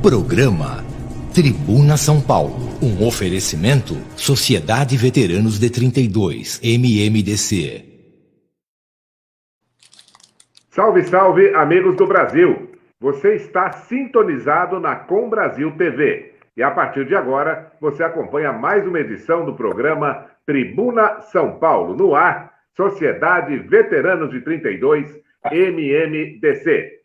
Programa Tribuna São Paulo. Um oferecimento Sociedade Veteranos de 32, MMDC. Salve, salve, amigos do Brasil! Você está sintonizado na Com Brasil TV. E a partir de agora, você acompanha mais uma edição do programa Tribuna São Paulo. No ar, Sociedade Veteranos de 32, MMDC.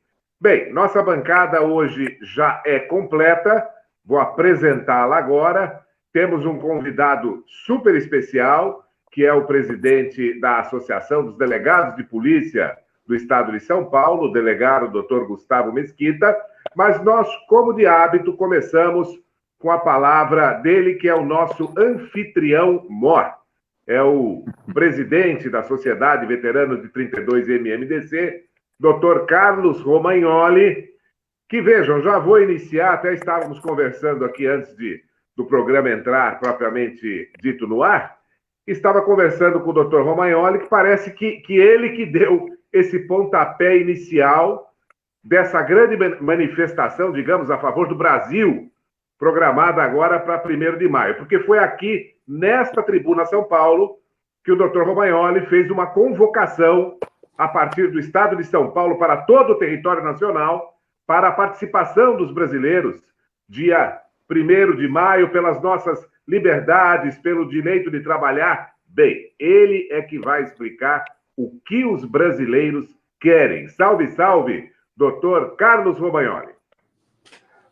Bem, nossa bancada hoje já é completa. Vou apresentá-la agora. Temos um convidado super especial, que é o presidente da Associação dos Delegados de Polícia do Estado de São Paulo, o delegado Dr. Gustavo Mesquita. Mas nós, como de hábito, começamos com a palavra dele, que é o nosso anfitrião mor. É o presidente da Sociedade Veteranos de 32 MMDC, Dr. Carlos Romagnoli, que, vejam, já vou iniciar, até estávamos conversando aqui antes do programa entrar propriamente dito no ar, estava conversando com o Dr. Romagnoli, que parece que ele que deu esse pontapé inicial dessa grande manifestação, digamos, a favor do Brasil, programada agora para 1º de maio, porque foi aqui, nesta Tribuna São Paulo, que o Dr. Romagnoli fez uma convocação a partir do Estado de São Paulo para todo o território nacional para a participação dos brasileiros, dia 1º de maio, pelas nossas liberdades, pelo direito de trabalhar. Bem, ele é que vai explicar o que os brasileiros querem. Salve, salve, Dr. Carlos Romagnoli.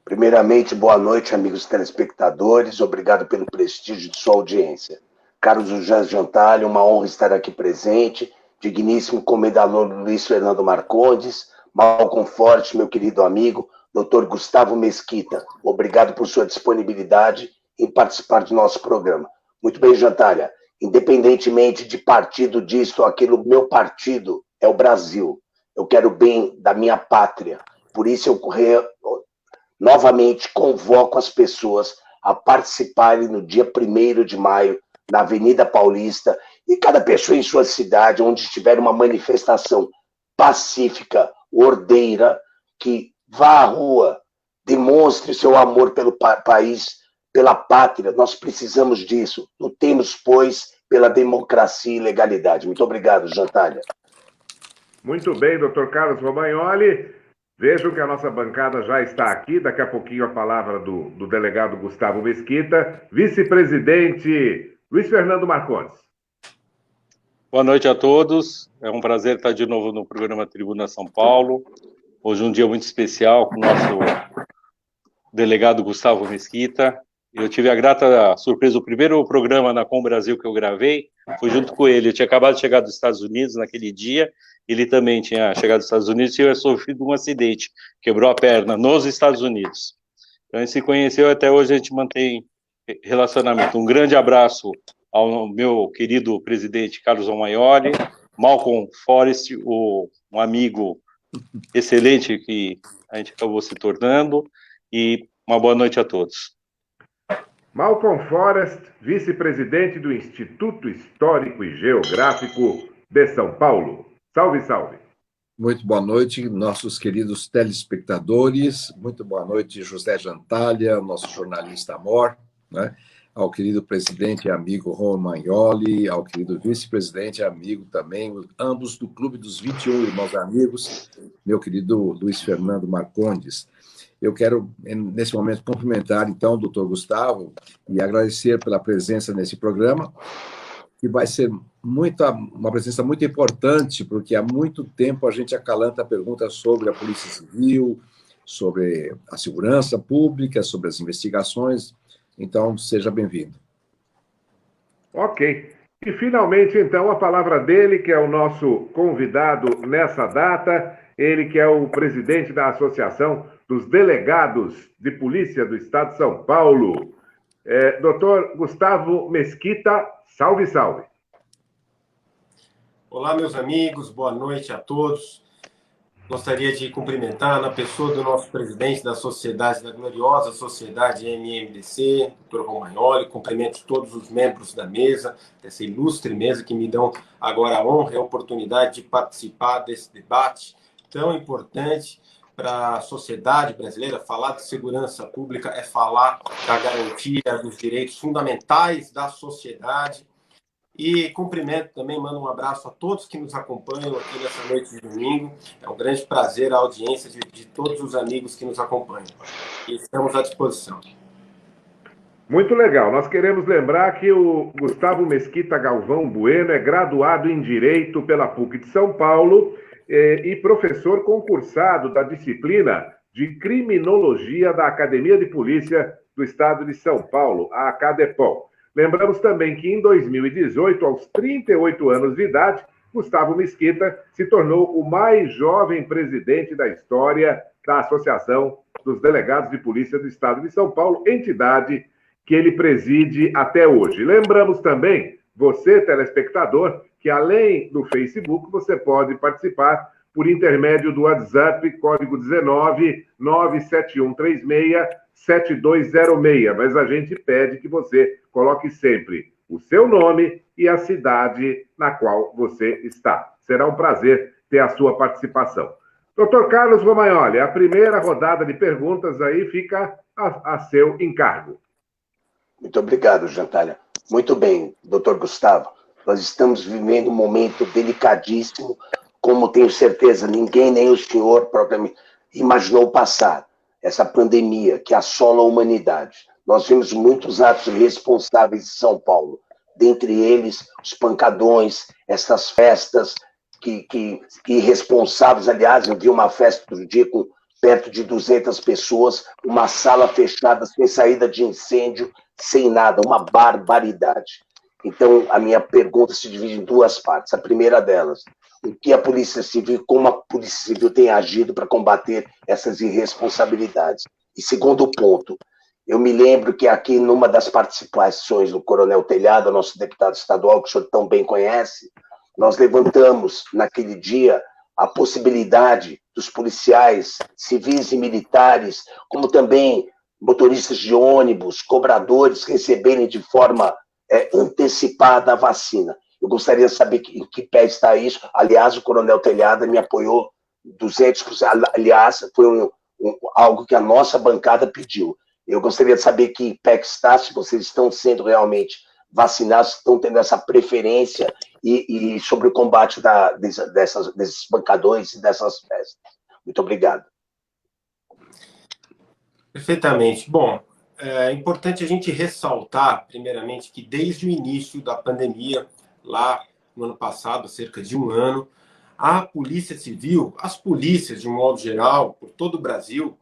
Primeiramente, boa noite, amigos telespectadores. Obrigado pelo prestígio de sua audiência. Carlos José Jantalha, uma honra estar aqui presente. Digníssimo comendador Luiz Fernando Marcondes, Malcolm Forte, meu querido amigo, Dr. Gustavo Mesquita. Obrigado por sua disponibilidade em participar do nosso programa. Muito bem, Jantalha. Independentemente de partido disso ou aquilo, meu partido é o Brasil. Eu quero o bem da minha pátria. Por isso eu novamente convoco as pessoas a participarem no dia 1º de maio, na Avenida Paulista, e cada pessoa em sua cidade, onde estiver uma manifestação pacífica, ordeira, que vá à rua, demonstre seu amor pelo país, pela pátria. Nós precisamos disso. Lutemos, pois, pela democracia e legalidade. Muito obrigado, Jantalha. Muito bem, Dr. Carlos Romagnoli. Vejam que a nossa bancada já está aqui. Daqui a pouquinho a palavra do delegado Gustavo Mesquita. Vice-presidente Luiz Fernando Marcondes. Boa noite a todos. É um prazer estar de novo no programa Tribuna São Paulo. Hoje um dia muito especial com o nosso delegado Gustavo Mesquita. Eu tive a grata surpresa, o primeiro programa na Com Brasil que eu gravei foi junto com ele. Eu tinha acabado de chegar dos Estados Unidos naquele dia, ele também tinha chegado dos Estados Unidos e tinha sofrido um acidente, quebrou a perna nos Estados Unidos. Então a gente se conheceu e até hoje a gente mantém relacionamento. Um grande abraço ao meu querido presidente Carlos Romagnoli, Malcolm Forest, um amigo excelente que a gente acabou se tornando, e uma boa noite a todos. Malcolm Forest, vice-presidente do Instituto Histórico e Geográfico de São Paulo. Salve, salve. Muito boa noite, nossos queridos telespectadores. Muito boa noite, José Jantalha, nosso jornalista amor, né? Ao querido presidente e amigo Romagnoli, ao querido vice-presidente e amigo também, ambos do Clube dos 21 Irmãos Amigos, meu querido Luiz Fernando Marcondes. Eu quero, nesse momento, cumprimentar, então, o doutor Gustavo e agradecer pela presença nesse programa, que vai ser uma presença muito importante, porque há muito tempo a gente acalanta perguntas sobre a Polícia Civil, sobre a segurança pública, sobre as investigações. Então, seja bem-vindo. Ok. E, finalmente, então, a palavra dele, que é o nosso convidado nessa data, ele que é o presidente da Associação dos Delegados de Polícia do Estado de São Paulo. Dr. Gustavo Mesquita, salve, salve. Olá, meus amigos, boa noite a todos. Gostaria de cumprimentar na pessoa do nosso presidente da sociedade, da gloriosa Sociedade MMDC, Dr. Romagnoli. Cumprimento todos os membros da mesa, dessa ilustre mesa que me dão agora a honra e a oportunidade de participar desse debate tão importante para a sociedade brasileira. Falar de segurança pública é falar da garantia dos direitos fundamentais da sociedade. E cumprimento também, mando um abraço a todos que nos acompanham aqui nessa noite de domingo. É um grande prazer a audiência de todos os amigos que nos acompanham. E estamos à disposição. Muito legal. Nós queremos lembrar que o Gustavo Mesquita Galvão Bueno é graduado em Direito pela PUC de São Paulo e professor concursado da disciplina de Criminologia da Academia de Polícia do Estado de São Paulo, a ACADEPOL. Lembramos também que em 2018, aos 38 anos de idade, Gustavo Mesquita se tornou o mais jovem presidente da história da Associação dos Delegados de Polícia do Estado de São Paulo, entidade que ele preside até hoje. Lembramos também, você, telespectador, que além do Facebook, você pode participar por intermédio do WhatsApp, código 19 97136 7206. Mas a gente pede que você coloque sempre o seu nome e a cidade na qual você está. Será um prazer ter a sua participação. Dr. Carlos Romagnoli, a primeira rodada de perguntas aí fica a seu encargo. Muito obrigado, Jantalha. Muito bem, doutor Gustavo. Nós estamos vivendo um momento delicadíssimo, como tenho certeza ninguém, nem o senhor propriamente, imaginou passar. Essa pandemia que assola a humanidade. Nós vimos muitos atos irresponsáveis em São Paulo. Dentre eles, os pancadões, essas festas que irresponsáveis. Aliás, eu vi uma festa outro dia com perto de 200 pessoas, uma sala fechada, sem saída de incêndio, sem nada, uma barbaridade. Então, a minha pergunta se divide em duas partes. A primeira delas, o que a Polícia Civil, como a Polícia Civil tem agido para combater essas irresponsabilidades? E segundo ponto, eu me lembro que aqui, numa das participações do Coronel Telhado, nosso deputado estadual, que o senhor tão bem conhece, nós levantamos, naquele dia, a possibilidade dos policiais civis e militares, como também motoristas de ônibus, cobradores, receberem de forma antecipada a vacina. Eu gostaria de saber em que pé está isso. Aliás, o Coronel Telhada me apoiou 200%. Aliás, foi algo que a nossa bancada pediu. Eu gostaria de saber que pé que está, se vocês estão sendo realmente vacinados, estão tendo essa preferência e sobre o combate desses bancadores e dessas festas. Muito obrigado. Perfeitamente. Bom, é importante a gente ressaltar, primeiramente, que desde o início da pandemia, lá no ano passado, cerca de um ano, a Polícia Civil, as polícias, de um modo geral, por todo o Brasil,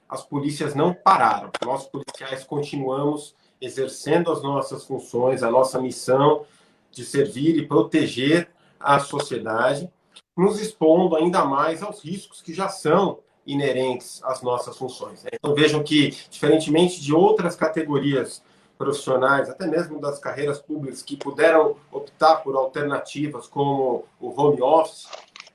as polícias não pararam. Nós, policiais, continuamos exercendo as nossas funções, a nossa missão de servir e proteger a sociedade, nos expondo ainda mais aos riscos que já são inerentes às nossas funções. Então, vejam que, diferentemente de outras categorias profissionais, até mesmo das carreiras públicas, que puderam optar por alternativas como o home office,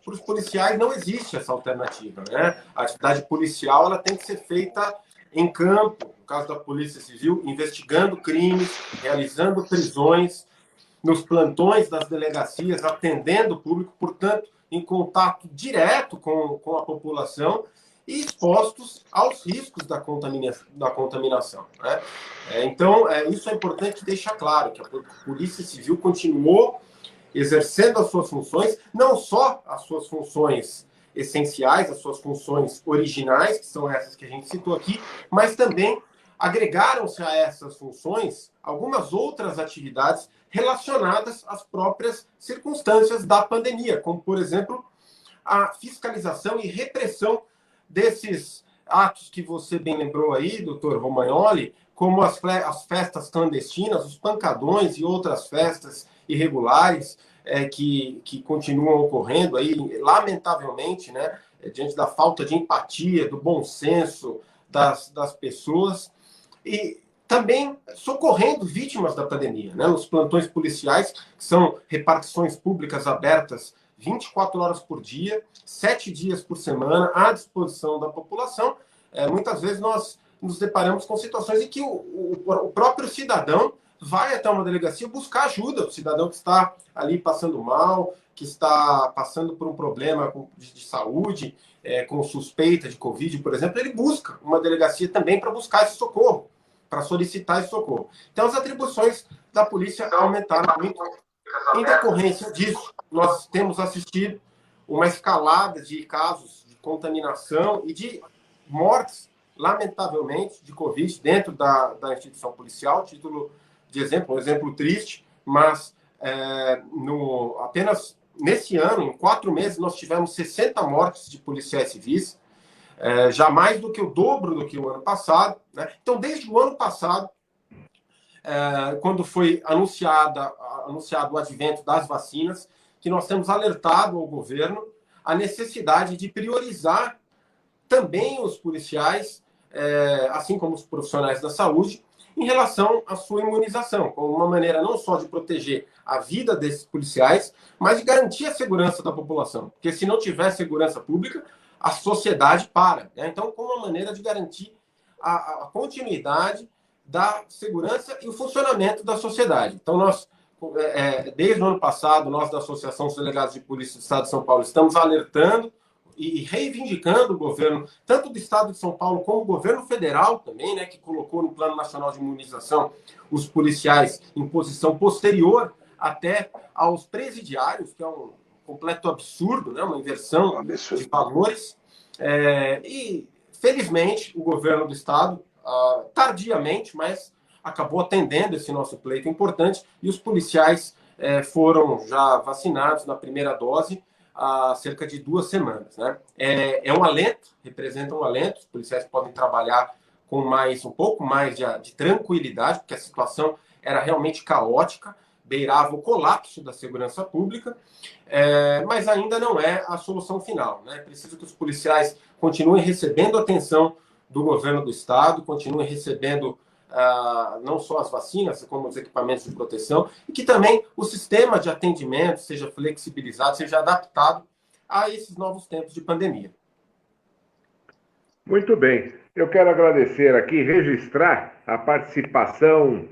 para os policiais não existe essa alternativa, né? A atividade policial ela tem que ser feita em campo, no caso da Polícia Civil, investigando crimes, realizando prisões, nos plantões das delegacias, atendendo o público, portanto, em contato direto com a população e expostos aos riscos da contaminação. Né? Então, isso é importante deixar claro, que a Polícia Civil continuou exercendo as suas funções, não só as suas funções essenciais, as suas funções originais, que são essas que a gente citou aqui, mas também agregaram-se a essas funções algumas outras atividades relacionadas às próprias circunstâncias da pandemia, como, por exemplo, a fiscalização e repressão desses atos que você bem lembrou aí, doutor Romagnoli, como as festas clandestinas, os pancadões e outras festas irregulares que continuam ocorrendo aí, lamentavelmente, né, diante da falta de empatia, do bom senso das pessoas, e também socorrendo vítimas da pandemia, né, os plantões policiais, que são repartições públicas abertas 24 horas por dia, 7 dias por semana, à disposição da população. Muitas vezes nós nos deparamos com situações em que o próprio cidadão vai até uma delegacia buscar ajuda. O cidadão que está ali passando mal, que está passando por um problema de saúde, com suspeita de Covid, por exemplo, ele busca uma delegacia também para buscar esse socorro, para solicitar esse socorro. Então, as atribuições da polícia aumentaram muito. Em decorrência disso, nós temos assistido uma escalada de casos de contaminação e de mortes, lamentavelmente, de Covid dentro da instituição policial. Título de exemplo, um exemplo triste, mas apenas nesse ano, em 4 meses, nós tivemos 60 mortes de policiais civis, já mais do que o dobro do que o ano passado, né? Então, desde o ano passado, quando foi anunciado o advento das vacinas, que nós temos alertado ao governo a necessidade de priorizar também os policiais, assim como os profissionais da saúde, em relação à sua imunização, como uma maneira não só de proteger a vida desses policiais, mas de garantir a segurança da população. Porque se não tiver segurança pública, a sociedade para, né? Então, como uma maneira de garantir a continuidade da segurança e o funcionamento da sociedade. Então, nós, desde o ano passado, nós da Associação dos Delegados de Polícia do Estado de São Paulo estamos alertando e reivindicando o governo, tanto do Estado de São Paulo como o governo federal também, né, que colocou no Plano Nacional de Imunização os policiais em posição posterior até aos presidiários, que é um completo absurdo, né, uma inversão de valores. E, felizmente, o governo do Estado, tardiamente, mas acabou atendendo esse nosso pleito importante, e os policiais foram já vacinados na primeira dose há cerca de 2 semanas, né? É um alento, representa um alento. Os policiais podem trabalhar com um pouco mais de tranquilidade, porque a situação era realmente caótica, beirava o colapso da segurança pública, mas ainda não é a solução final, né? Preciso que os policiais continuem recebendo atenção do governo do Estado, continuem recebendo não só as vacinas, como os equipamentos de proteção, e que também o sistema de atendimento seja flexibilizado, seja adaptado a esses novos tempos de pandemia. Muito bem. Eu quero agradecer aqui, registrar a participação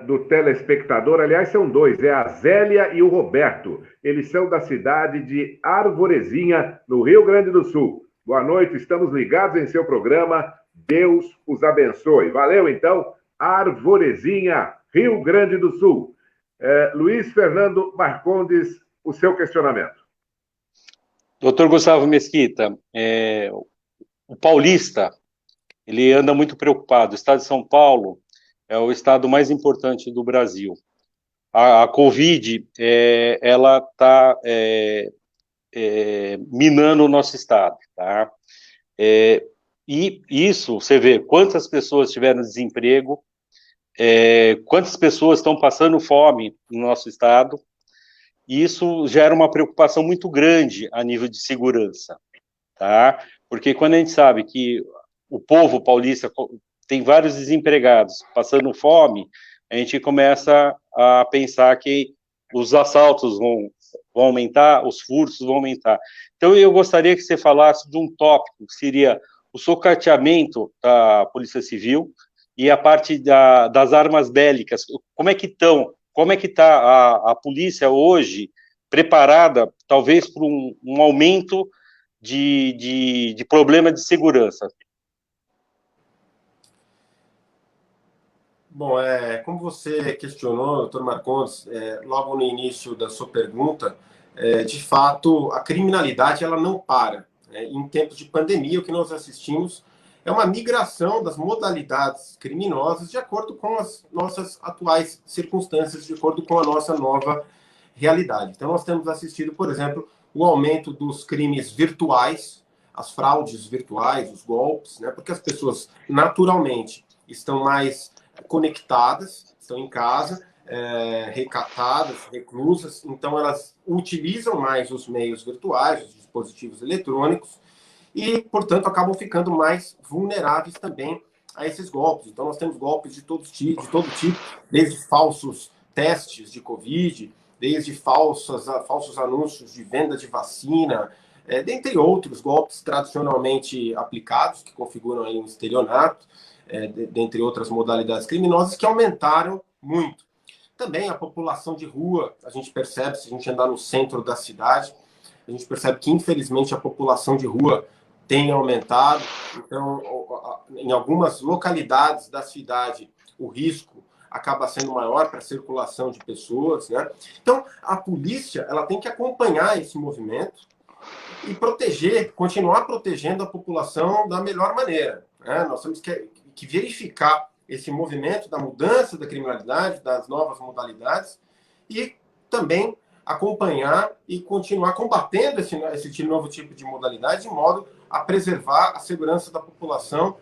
do telespectador. Aliás, são 2, a Zélia e o Roberto. Eles são da cidade de Arvorezinha, no Rio Grande do Sul. Boa noite, estamos ligados em seu programa. Deus os abençoe. Valeu, então, Arvorezinha, Rio Grande do Sul. Luiz Fernando Marcondes, o seu questionamento. Doutor Gustavo Mesquita, o paulista, ele anda muito preocupado. O estado de São Paulo é o estado mais importante do Brasil. A Covid, ela está minando o nosso estado, tá? E isso, você vê quantas pessoas tiveram desemprego, quantas pessoas estão passando fome no nosso estado, e isso gera uma preocupação muito grande a nível de segurança, tá? Porque quando a gente sabe que o povo paulista tem vários desempregados passando fome, a gente começa a pensar que os assaltos vão aumentar, os furtos vão aumentar. Então, eu gostaria que você falasse de um tópico, que seria o socateamento da Polícia Civil e a parte das armas bélicas. Como é que está a polícia hoje preparada, talvez, para um aumento de problema de segurança? Bom, como você questionou, doutor Marcondes, logo no início da sua pergunta, de fato, a criminalidade ela não para. Em tempos de pandemia, o que nós assistimos é uma migração das modalidades criminosas de acordo com as nossas atuais circunstâncias, de acordo com a nossa nova realidade. Então, nós temos assistido, por exemplo, o aumento dos crimes virtuais, as fraudes virtuais, os golpes, né? Porque as pessoas, naturalmente, estão mais conectadas, estão em casa, recatadas, reclusas, então elas utilizam mais os meios virtuais, os dispositivos eletrônicos, e, portanto, acabam ficando mais vulneráveis também a esses golpes. Então, nós temos golpes de todo tipo, desde falsos testes de Covid, desde falsos anúncios de venda de vacina, dentre outros golpes tradicionalmente aplicados, que configuram aí um estelionato, dentre outras modalidades criminosas, que aumentaram muito. Também a população de rua, a gente percebe, se a gente andar no centro da cidade, a gente percebe que, infelizmente, a população de rua tem aumentado. Então, em algumas localidades da cidade, o risco acaba sendo maior para a circulação de pessoas, né? Então, a polícia ela tem que acompanhar esse movimento e proteger, continuar protegendo a população da melhor maneira, né? Nós temos que verificar esse movimento da mudança da criminalidade, das novas modalidades, e também acompanhar e continuar combatendo esse novo tipo de modalidade, de modo a preservar a segurança da população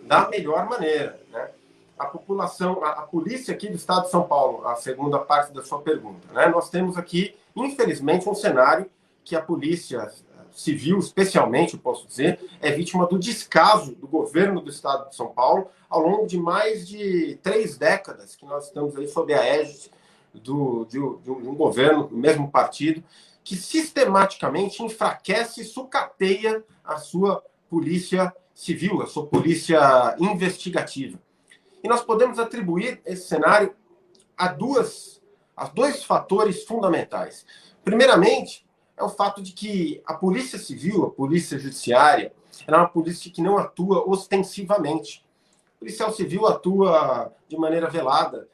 da melhor maneira, né? A população, a polícia aqui do estado de São Paulo, a segunda parte da sua pergunta, né? Nós temos aqui, infelizmente, um cenário que a polícia civil, especialmente, eu posso dizer, é vítima do descaso do governo do estado de São Paulo ao longo de mais de 3 décadas que nós estamos aí sob a égide de um governo, do mesmo partido, que sistematicamente enfraquece e sucateia a sua polícia civil, a sua polícia investigativa. E nós podemos atribuir esse cenário a dois fatores fundamentais. Primeiramente, é o fato de que a polícia civil, a polícia judiciária, ela é uma polícia que não atua ostensivamente. O policial civil atua de maneira velada,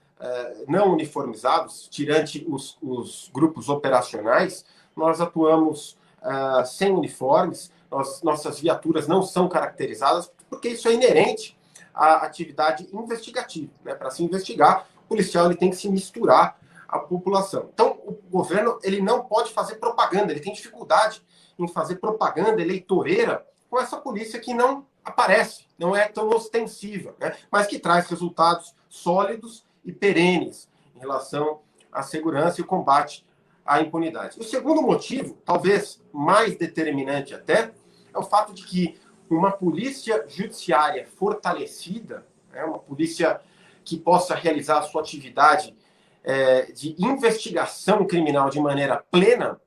não uniformizados, tirante os grupos operacionais. Nós atuamos sem uniformes, nossas viaturas não são caracterizadas, porque isso é inerente à atividade investigativa, né? Para se investigar, o policial ele tem que se misturar à população. Então, o governo ele não pode fazer propaganda, ele tem dificuldade em fazer propaganda eleitoreira com essa polícia que não aparece, não é tão ostensiva, né? Mas que traz resultados sólidos e perenes em relação à segurança e o combate à impunidade. O segundo motivo, talvez mais determinante até, é o fato de que uma polícia judiciária fortalecida, né, uma polícia que possa realizar a sua atividade de investigação criminal de maneira plena,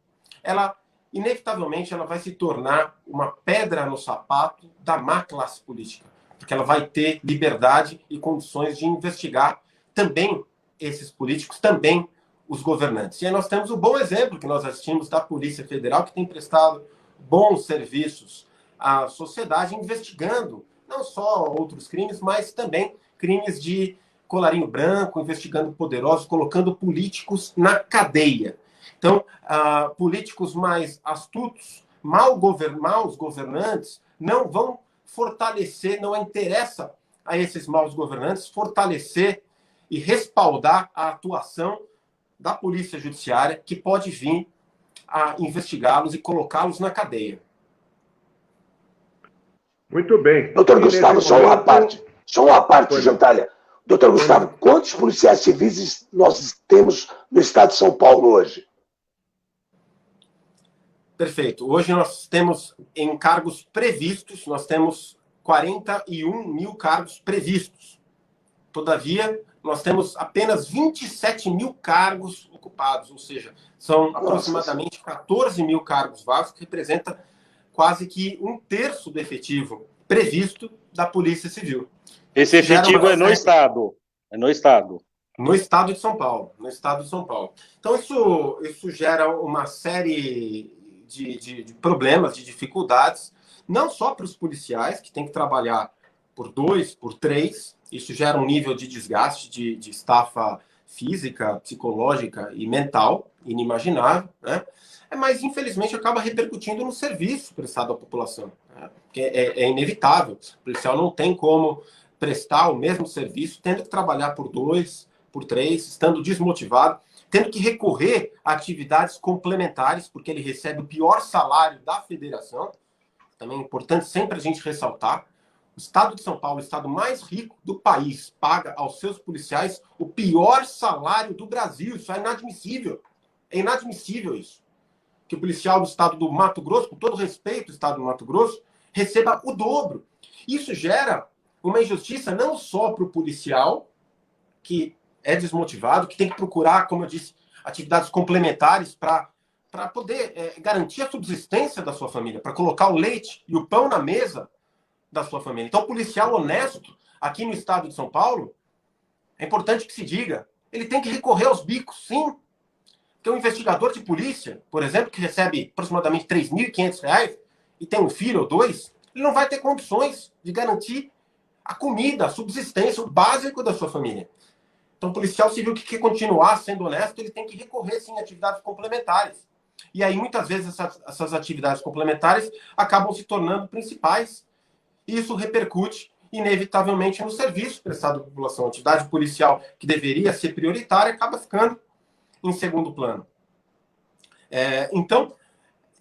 ela, inevitavelmente, ela vai se tornar uma pedra no sapato da má classe política, porque ela vai ter liberdade e condições de investigar também esses políticos, também os governantes. E aí nós temos o bom exemplo que nós assistimos da Polícia Federal, que tem prestado bons serviços à sociedade, investigando não só outros crimes, mas também crimes de colarinho branco, investigando poderosos, colocando políticos na cadeia. Então, políticos mais astutos, maus governantes, não vão fortalecer, não interessa a esses maus governantes fortalecer e respaldar a atuação da polícia judiciária, que pode vir a investigá-los e colocá-los na cadeia. Muito bem. Doutor Gustavo, só uma parte, Jantalha. Doutor Gustavo, quantos policiais civis nós temos no estado de São Paulo hoje? Perfeito. Hoje nós temos, em cargos previstos, nós temos 41 mil cargos previstos. Todavia, nós temos apenas 27 mil cargos ocupados, ou seja, são aproximadamente 14 mil cargos vagos, que representa quase que 1/3 do efetivo previsto da Polícia Civil. Esse efetivo é no Estado. É no Estado. No Estado de São Paulo. No Estado de São Paulo. Então, isso gera uma série de problemas, de dificuldades, não só para os policiais, que têm que trabalhar por 2, por 3, isso gera um nível de desgaste de estafa física, psicológica e mental inimaginável, né? Mas, infelizmente, acaba repercutindo no serviço prestado à população, né? Porque é inevitável. O policial não tem como prestar o mesmo serviço, tendo que trabalhar por 2, por 3, estando desmotivado, tendo que recorrer a atividades complementares, porque ele recebe o pior salário da federação. Também é importante sempre a gente ressaltar. O estado de São Paulo, o estado mais rico do país, paga aos seus policiais o pior salário do Brasil. Isso é inadmissível. É inadmissível isso. Que o policial do estado do Mato Grosso, com todo respeito ao estado do Mato Grosso, receba o dobro. Isso gera uma injustiça não só para o policial, que é desmotivado, que tem que procurar, como eu disse, atividades complementares para poder garantir a subsistência da sua família, para colocar o leite e o pão na mesa da sua família. Então, o policial honesto, aqui no estado de São Paulo, é importante que se diga, ele tem que recorrer aos bicos, sim. Porque um investigador de polícia, por exemplo, que recebe aproximadamente R$ 3.500 e tem um filho ou dois, ele não vai ter condições de garantir a comida, a subsistência, o básico da sua família. Então, o policial civil que quer continuar sendo honesto, ele tem que recorrer, sim, a atividades complementares. E aí, muitas vezes, essas atividades complementares acabam se tornando principais. E isso repercute, inevitavelmente, no serviço prestado à população. A atividade policial, que deveria ser prioritária, acaba ficando em segundo plano. Então,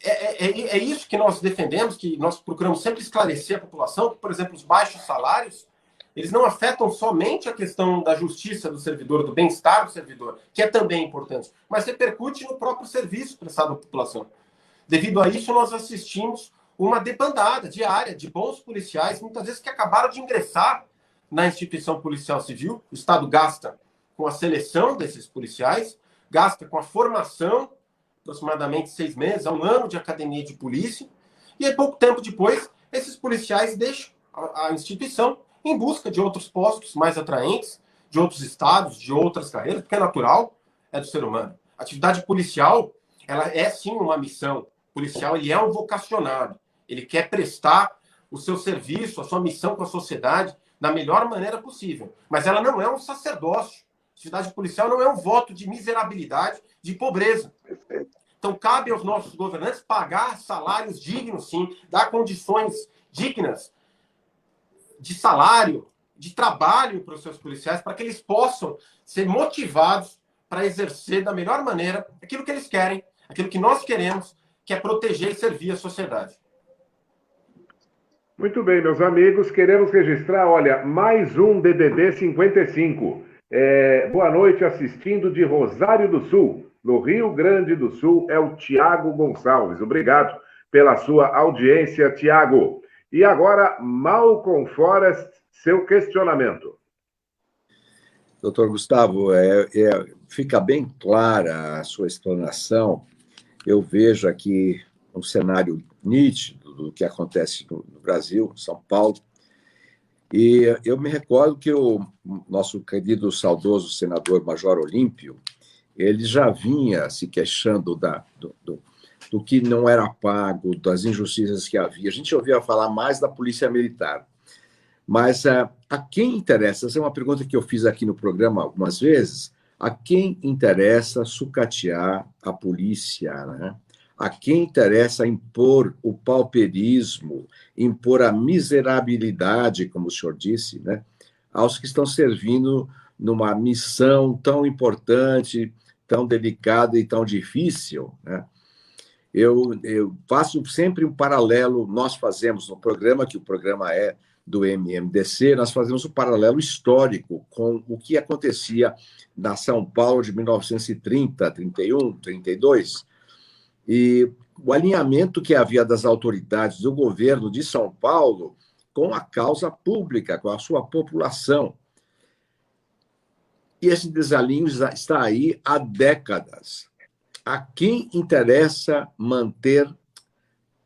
é isso que nós defendemos, que nós procuramos sempre esclarecer a população, que, por exemplo, os baixos salários, eles não afetam somente a questão da justiça do servidor, do bem-estar do servidor, que é também importante, mas repercute no próprio serviço prestado à população. Devido a isso, nós assistimos uma debandada diária de bons policiais, muitas vezes que acabaram de ingressar na instituição policial civil. O Estado gasta com a seleção desses policiais, gasta com a formação, aproximadamente 6 meses, a 1 ano de academia de polícia, e aí, pouco tempo depois, esses policiais deixam a instituição em busca de outros postos mais atraentes, de outros estados, de outras carreiras, porque é natural, é do ser humano. A atividade policial, ela é sim uma missão. O policial, ele é um vocacionado. Ele quer prestar o seu serviço, a sua missão com a sociedade da melhor maneira possível. Mas ela não é um sacerdócio. A atividade policial não é um voto de miserabilidade, de pobreza. Então, cabe aos nossos governantes pagar salários dignos, sim, dar condições dignas de salário, de trabalho para os seus policiais, para que eles possam ser motivados para exercer da melhor maneira aquilo que eles querem, aquilo que nós queremos, que é proteger e servir a sociedade. Muito bem, meus amigos, queremos registrar, olha, mais um DDD 55. Boa noite, assistindo de Rosário do Sul, no Rio Grande do Sul, é o Tiago Gonçalves. Obrigado pela sua audiência, Tiago. E agora, Malcolm Forrest, seu questionamento. Doutor Gustavo, fica bem clara a sua explanação. Eu vejo aqui um cenário nítido do que acontece no Brasil, São Paulo. E eu me recordo que o nosso querido saudoso senador Major Olímpio, ele já vinha se queixando do que não era pago, das injustiças que havia. A gente ouvia falar mais da polícia militar. Mas a quem interessa? Essa é uma pergunta que eu fiz aqui no programa algumas vezes. A quem interessa sucatear a polícia, né? A quem interessa impor o pauperismo, impor a miserabilidade, como o senhor disse, né? Aos que estão servindo numa missão tão importante, tão delicada e tão difícil, né? Eu faço sempre um paralelo, nós fazemos no programa, que o programa é do MMDC, nós fazemos um paralelo histórico com o que acontecia na São Paulo de 1930, 31, 32, e o alinhamento que havia das autoridades do governo de São Paulo com a causa pública, com a sua população. E esse desalinho está aí há décadas. A quem interessa manter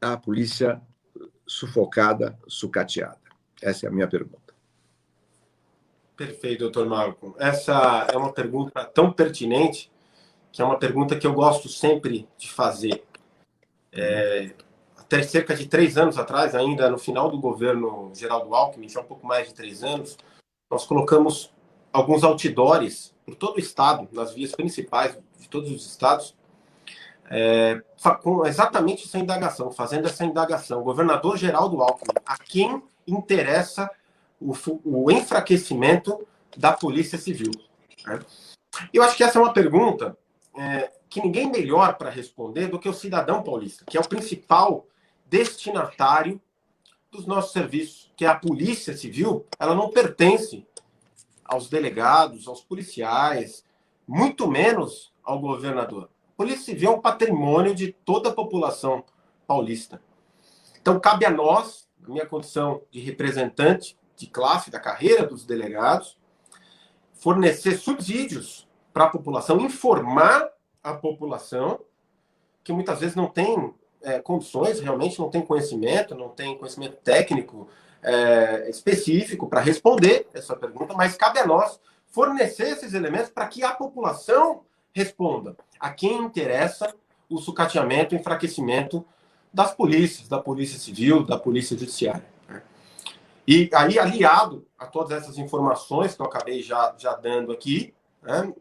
a polícia sufocada, sucateada? Essa é a minha pergunta. Perfeito, doutor Malcolm. Essa é uma pergunta tão pertinente, que é uma pergunta que eu gosto sempre de fazer. Até cerca de 3 anos atrás, ainda no final do governo Geraldo Alckmin, já um pouco mais de 3 anos, nós colocamos alguns outdoors por todo o estado, nas vias principais de todos os estados, com exatamente essa indagação, fazendo essa indagação. O governador Geraldo Alckmin, a quem interessa o enfraquecimento da Polícia Civil? Eu acho que essa é uma pergunta que ninguém melhor para responder do que o cidadão paulista, que é o principal destinatário dos nossos serviços, que é a Polícia Civil. Ela não pertence aos delegados, aos policiais, muito menos ao governador. A Polícia Civil é um patrimônio de toda a população paulista. Então, cabe a nós, na minha condição de representante de classe, da carreira dos delegados, fornecer subsídios para a população, informar a população, que muitas vezes não tem condições, realmente não tem conhecimento técnico específico para responder essa pergunta, mas cabe a nós fornecer esses elementos para que a população responda a quem interessa o sucateamento e enfraquecimento das polícias, da Polícia Civil, da Polícia Judiciária. E aí, aliado a todas essas informações que eu acabei já dando aqui, né,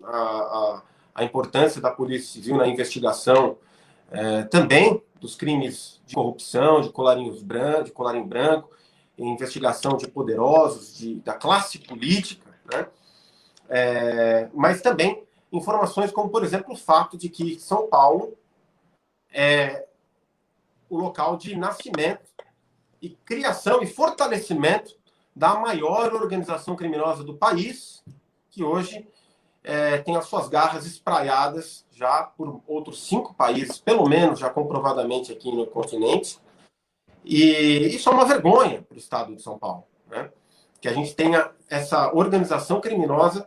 a importância da Polícia Civil na investigação também dos crimes de corrupção, de colarinho branco, investigação de poderosos, da classe política, né? Mas também informações como, por exemplo, o fato de que São Paulo é o local de nascimento e criação e fortalecimento da maior organização criminosa do país, que hoje tem as suas garras espraiadas já por outros 5 países, pelo menos já comprovadamente aqui no continente. E isso é uma vergonha para o estado de São Paulo, né? Que a gente tenha essa organização criminosa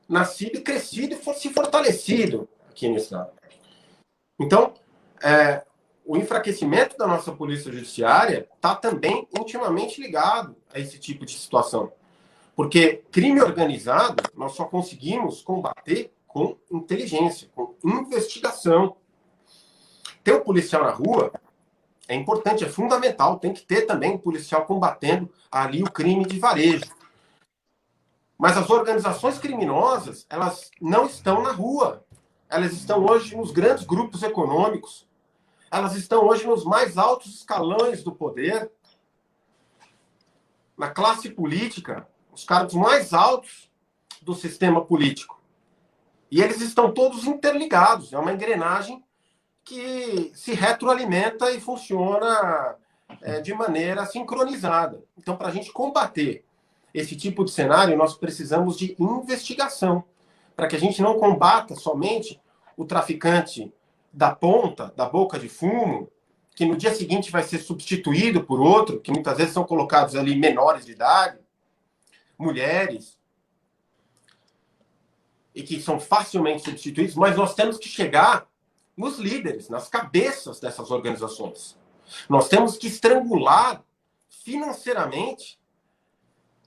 nascido e crescido e se fortalecido aqui no estado. Então, o enfraquecimento da nossa polícia judiciária está também intimamente ligado a esse tipo de situação. Porque crime organizado nós só conseguimos combater com inteligência, com investigação. Ter um policial na rua é importante, é fundamental. Tem que ter também um policial combatendo ali o crime de varejo. Mas as organizações criminosas, elas não estão na rua. Elas estão hoje nos grandes grupos econômicos. Elas estão hoje nos mais altos escalões do poder. Na classe política, os cargos mais altos do sistema político. E eles estão todos interligados. É uma engrenagem que se retroalimenta e funciona de maneira sincronizada. Então, para a gente combater esse tipo de cenário, nós precisamos de investigação, para que a gente não combata somente o traficante da ponta, da boca de fumo, que no dia seguinte vai ser substituído por outro, que muitas vezes são colocados ali menores de idade, mulheres, e que são facilmente substituídos, mas nós temos que chegar nos líderes, nas cabeças dessas organizações. Nós temos que estrangular financeiramente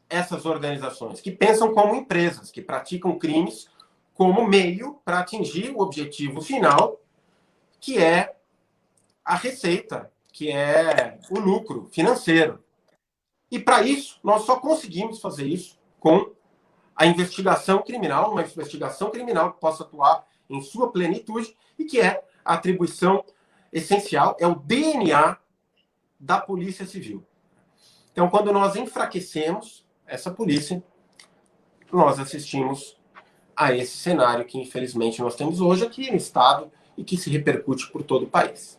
essas organizações que pensam como empresas, que praticam crimes como meio para atingir o objetivo final, que é a receita, que é o lucro financeiro. E para isso, nós só conseguimos fazer isso com a investigação criminal, uma investigação criminal que possa atuar em sua plenitude e que é a atribuição essencial, é o DNA da Polícia Civil. Então, quando nós enfraquecemos essa polícia, nós assistimos a esse cenário que, infelizmente, nós temos hoje aqui no Estado e que se repercute por todo o país.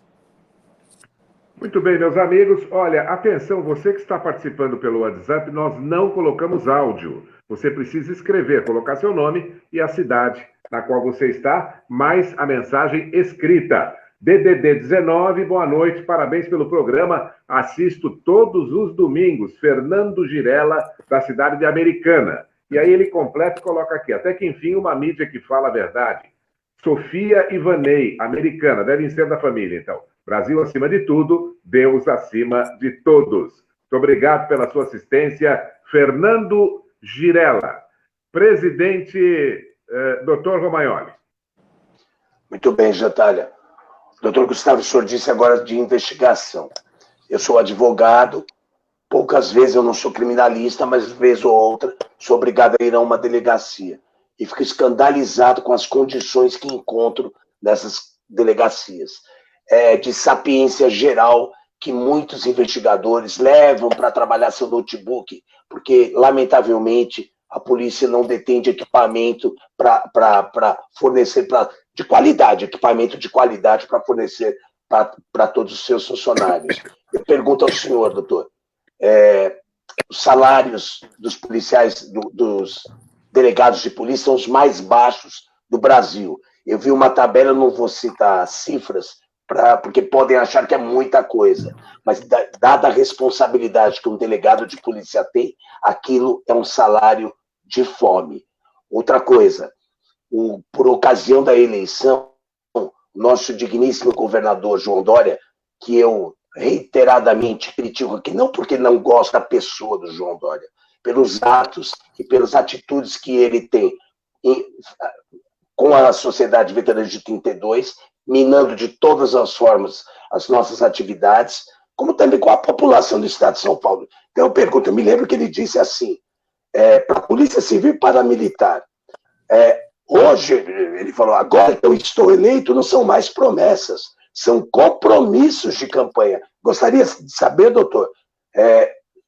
Muito bem, meus amigos. Olha, atenção, você que está participando pelo WhatsApp, nós não colocamos áudio. Você precisa escrever, colocar seu nome e a cidade na qual você está, mais a mensagem escrita. DDD 19, boa noite, parabéns pelo programa. Assisto todos os domingos. Fernando Girela, da cidade de Americana. E aí ele completa e coloca aqui, até que enfim, uma mídia que fala a verdade. Sofia e Vanei, Americana, devem ser da família, então. Brasil acima de tudo, Deus acima de todos. Muito obrigado pela sua assistência, Fernando Girela. Presidente, Dr. Romagnoli. Muito bem, Jantalha. Doutor Gustavo, o senhor disse agora de investigação. Eu sou advogado, poucas vezes eu não sou criminalista, mas vez ou outra sou obrigado a ir a uma delegacia. E fico escandalizado com as condições que encontro nessas delegacias. De sapiência geral que muitos investigadores levam para trabalhar seu notebook, porque, lamentavelmente, a polícia não detém de equipamento para fornecer de qualidade, equipamento de qualidade para fornecer para todos os seus funcionários. Eu pergunto ao senhor, doutor, os salários dos policiais, dos delegados de polícia são os mais baixos do Brasil. Eu vi uma tabela, não vou citar cifras, porque podem achar que é muita coisa, mas dada a responsabilidade que um delegado de polícia tem, aquilo é um salário de fome. Outra coisa, por ocasião da eleição, nosso digníssimo governador João Dória, que eu reiteradamente critico aqui, não porque não gosto da pessoa do João Dória, pelos atos e pelas atitudes que ele tem com a Sociedade Veterana de 32, minando de todas as formas as nossas atividades, como também com a população do Estado de São Paulo. Então eu pergunto, eu me lembro que ele disse assim, para a Polícia Civil e Paramilitar, hoje, ele falou, agora que eu estou eleito, não são mais promessas, são compromissos de campanha. Gostaria de saber, doutor,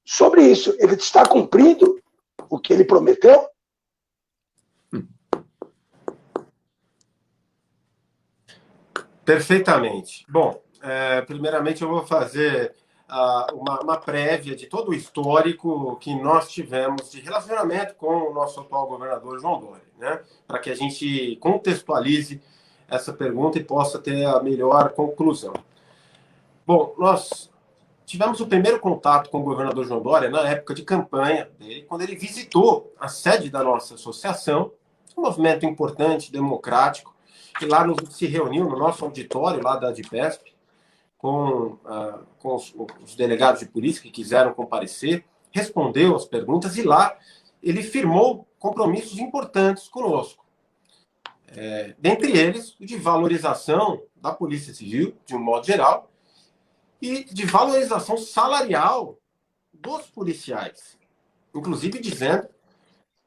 sobre isso, ele está cumprindo o que ele prometeu? Perfeitamente. Bom, primeiramente eu vou fazer uma prévia de todo o histórico que nós tivemos de relacionamento com o nosso atual governador João Dória, né? Para que a gente contextualize essa pergunta e possa ter a melhor conclusão. Bom, nós tivemos o primeiro contato com o governador João Dória na época de campanha dele, quando ele visitou a sede da nossa associação, um movimento importante, democrático, que lá se reuniu no nosso auditório, lá da ADPESP, com os delegados de polícia que quiseram comparecer, respondeu as perguntas e lá ele firmou compromissos importantes conosco. Dentre eles, o de valorização da Polícia Civil, de um modo geral, e de valorização salarial dos policiais. Inclusive dizendo,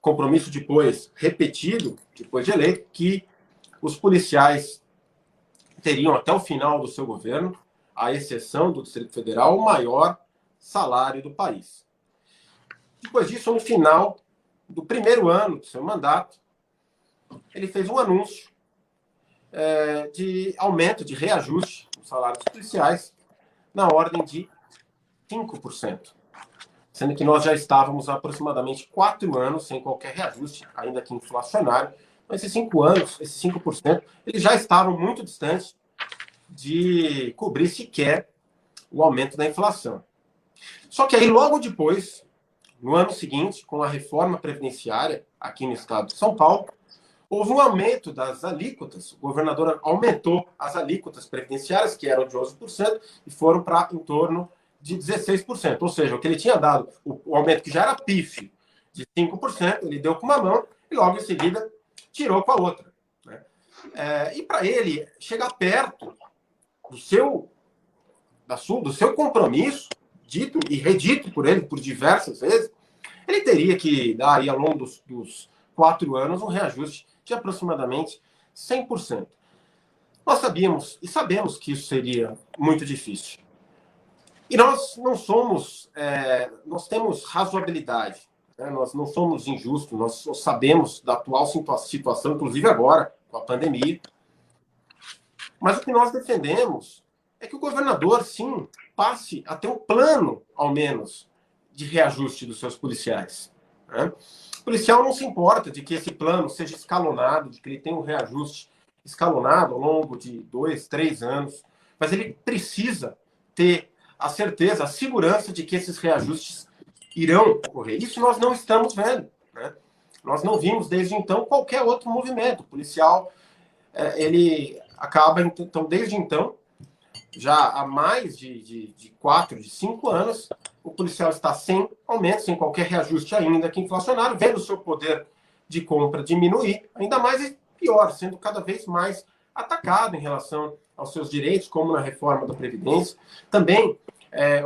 compromisso depois repetido, depois de eleito, que os policiais teriam até o final do seu governo, à exceção do Distrito Federal, o maior salário do país. Depois disso, no final do primeiro ano do seu mandato, ele fez um anúncio de aumento, de reajuste do salário dos policiais na ordem de 5%. Sendo que nós já estávamos há aproximadamente 4 anos sem qualquer reajuste, ainda que inflacionário. Mas esses 5 anos, esses 5%, eles já estavam muito distantes de cobrir sequer o aumento da inflação. Só que aí, logo depois, no ano seguinte, com a reforma previdenciária aqui no estado de São Paulo, houve um aumento das alíquotas. O governador aumentou as alíquotas previdenciárias, que eram de 11%, e foram para em torno de 16%. Ou seja, o que ele tinha dado, o aumento que já era pífio, de 5%, ele deu com uma mão e logo em seguida tirou com a outra. Né? E para ele chegar perto do seu compromisso, dito e redito por ele por diversas vezes, ele teria que dar aí, ao longo dos 4 anos um reajuste de aproximadamente 100%. Nós sabíamos e sabemos que isso seria muito difícil. E nós não somos, nós temos razoabilidade. Nós não somos injustos, nós sabemos da atual situação, inclusive agora, com a pandemia. Mas o que nós defendemos é que o governador, sim, passe a ter um plano, ao menos, de reajuste dos seus policiais. Né? O policial não se importa de que esse plano seja escalonado, de que ele tenha um reajuste escalonado ao longo de 2, 3 anos, mas ele precisa ter a certeza, a segurança de que esses reajustes irão ocorrer. Isso nós não estamos vendo. Né? Nós não vimos desde então qualquer outro movimento. O policial, ele acaba, então, desde então, já há mais de 4, de 5 anos, o policial está sem aumento, sem qualquer reajuste ainda que inflacionário, vendo o seu poder de compra diminuir, ainda mais e pior, sendo cada vez mais atacado em relação aos seus direitos, como na reforma da Previdência. Também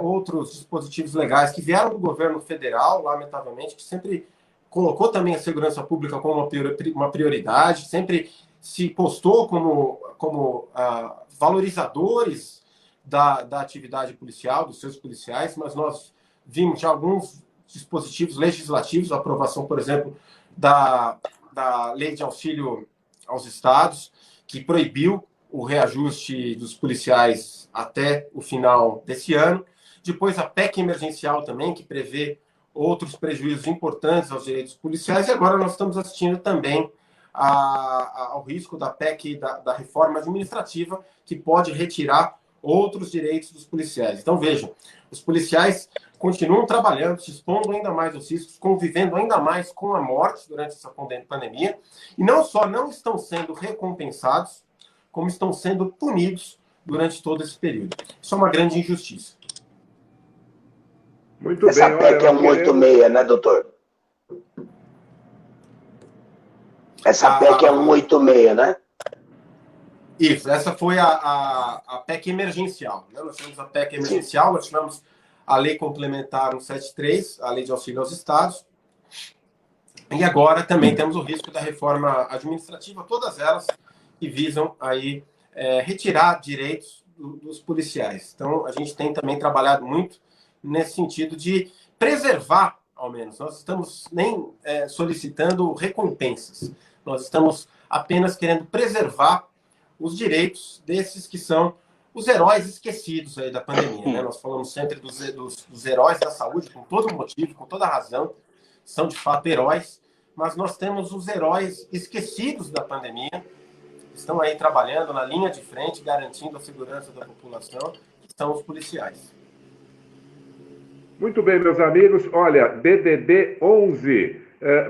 outros dispositivos legais que vieram do governo federal, lamentavelmente, que sempre colocou também a segurança pública como uma prioridade, sempre se postou como valorizadores da atividade policial, dos seus policiais, mas nós vimos já alguns dispositivos legislativos, a aprovação, por exemplo, da lei de auxílio aos estados, que proibiu o reajuste dos policiais até o final desse ano. Depois a PEC emergencial também, que prevê outros prejuízos importantes aos direitos policiais. E agora nós estamos assistindo também ao risco da PEC, da reforma administrativa, que pode retirar outros direitos dos policiais. Então, vejam, os policiais continuam trabalhando, se expondo ainda mais aos riscos, convivendo ainda mais com a morte durante essa pandemia, e não só não estão sendo recompensados, como estão sendo punidos durante todo esse período. Isso é uma grande injustiça. Muito essa bem, PEC é um 86, né, doutor? Essa PEC é 186, né? Isso, essa foi a PEC emergencial. Né? Nós tivemos a PEC emergencial, nós tivemos a Lei Complementar 173, a Lei de Auxílio aos Estados, e agora também temos o risco da reforma administrativa, todas elas que visam aí retirar direitos dos policiais. Então, a gente tem também trabalhado muito nesse sentido de preservar, ao menos. Nós estamos nem solicitando recompensas, nós estamos apenas querendo preservar os direitos desses que são os heróis esquecidos aí da pandemia. Né? Nós falamos sempre dos heróis da saúde, com todo motivo, com toda razão, são de fato heróis, mas nós temos os heróis esquecidos da pandemia, que estão aí trabalhando na linha de frente, garantindo a segurança da população, que são os policiais. Muito bem, meus amigos. Olha, DDD 11.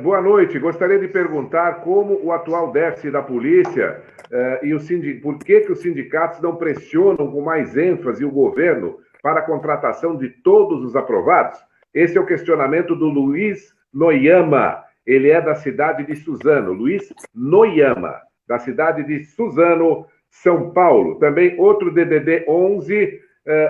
Boa noite. Gostaria de perguntar como o atual déficit da polícia por que os sindicatos não pressionam com mais ênfase o governo para a contratação de todos os aprovados? Esse é o questionamento do Luiz Noyama. Ele é da cidade de Suzano. Luiz Noyama, da cidade de Suzano, São Paulo. Também outro DDD 11.